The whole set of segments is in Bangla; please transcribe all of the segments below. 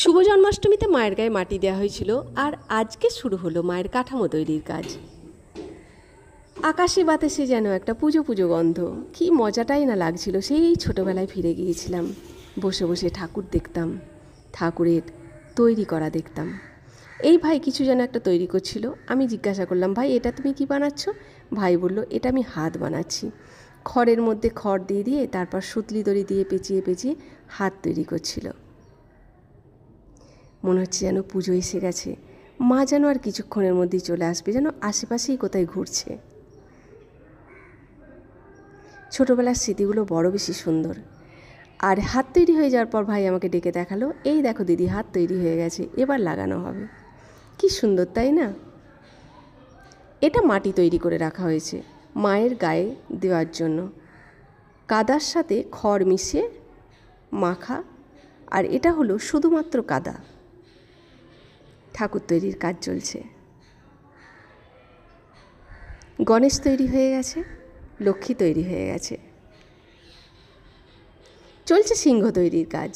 শুভ জন্মাষ্টমীতে মায়ের গায়ে মাটি দেওয়া হয়েছিল, আর আজকে শুরু হলো মায়ের কাঠামো তৈরির কাজ। আকাশে বাতাসে যেন একটা পুজো পুজো গন্ধ, কি মজাটাই না লাগছিল। সেই ছোটোবেলায় ফিরে গিয়েছিলাম, বসে বসে ঠাকুর দেখতাম, ঠাকুরের তৈরি করা দেখতাম। এই ভাই কিছু যেন একটা তৈরি করছিল। আমি জিজ্ঞাসা করলাম, ভাই এটা তুমি কি বানাচ্ছ? ভাই বলল, এটা আমি হাত বানাচ্ছি। খড়ের মধ্যে খড় দিয়ে দিয়ে তারপর সুতলি দড়ি দিয়ে পেঁচিয়ে পেঁচিয়ে হাত তৈরি করছিল। মনে হচ্ছে যেন পুজো এসে গেছে, মা যেন আর কিছুক্ষণের মধ্যেই চলে আসবে, যেন আশেপাশেই কোথায় ঘুরছে। ছোটোবেলার স্মৃতিগুলো বড় বেশি সুন্দর। আর হাত তৈরি হয়ে যাওয়ার পর ভাই আমাকে ডেকে দেখালো, এই দেখো দিদি, হাত তৈরি হয়ে গেছে, এবার লাগানো হবে। কি সুন্দর, তাই না? এটা মাটি তৈরি করে রাখা হয়েছে মায়ের গায়ে দেওয়ার জন্য, কাদার সাথে খড় মিশিয়ে মাখা। আর এটা হলো শুধুমাত্র কাদা। ঠাকুর তৈরির কাজ চলছে। গণেশ তৈরি হয়ে গেছে, লক্ষ্মী তৈরি হয়ে গেছে, চলছে সিংহ তৈরির কাজ।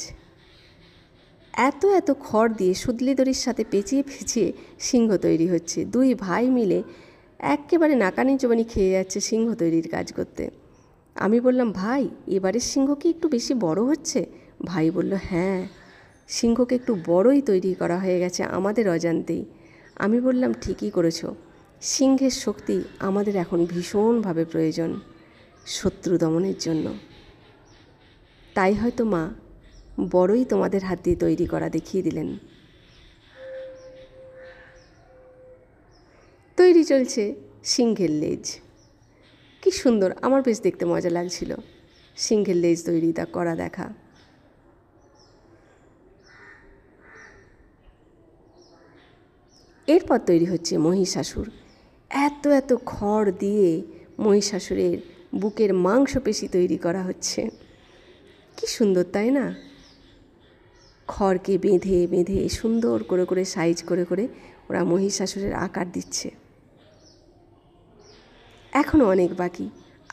এত এত খড় দিয়ে সুতলি দড়ির সাথে পেঁচিয়ে পেঁচিয়ে সিংহ তৈরি হচ্ছে। দুই ভাই মিলে একেবারে নাকানি চোবানি খেয়ে যাচ্ছে সিংহ তৈরির কাজ করতে। আমি বললাম, ভাই এবারের সিংহ কি একটু বেশি বড় হচ্ছে? ভাই বলল, হ্যাঁ, সিংহকে একটু বড়ই তৈরি করা হয়ে গেছে আমাদের অজান্তেই। আমি বললাম, ঠিকই করেছো, সিংহের শক্তি আমাদের এখন ভীষণভাবে প্রয়োজন শত্রু দমনের জন্য। তাই হয়তো মা বড়ই তোমাদের হাত দিয়ে তৈরি করা দেখিয়ে দিলেন। তৈরি চলছে সিংহের লেজ। কি সুন্দর, আমার বেশ দেখতে মজা লাগছিল সিংহের লেজ তৈরি করা দেখা। এরপর তৈরি হচ্ছে মহিষাসুর। এত এত খড় দিয়ে মহিষাসুরের বুকের মাংসপেশি তৈরি করা হচ্ছে। কি সুন্দর, তাই না? খড়কে বেঁধে বেঁধে সুন্দর করে করে সাইজ করে করে ওরা মহিষাসুরের আকার দিচ্ছে। এখনও অনেক বাকি।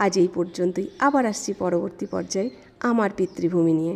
আজ এই পর্যন্তই। আবার আসছি পরবর্তী পর্যায়ে আমার পিতৃভূমি নিয়ে।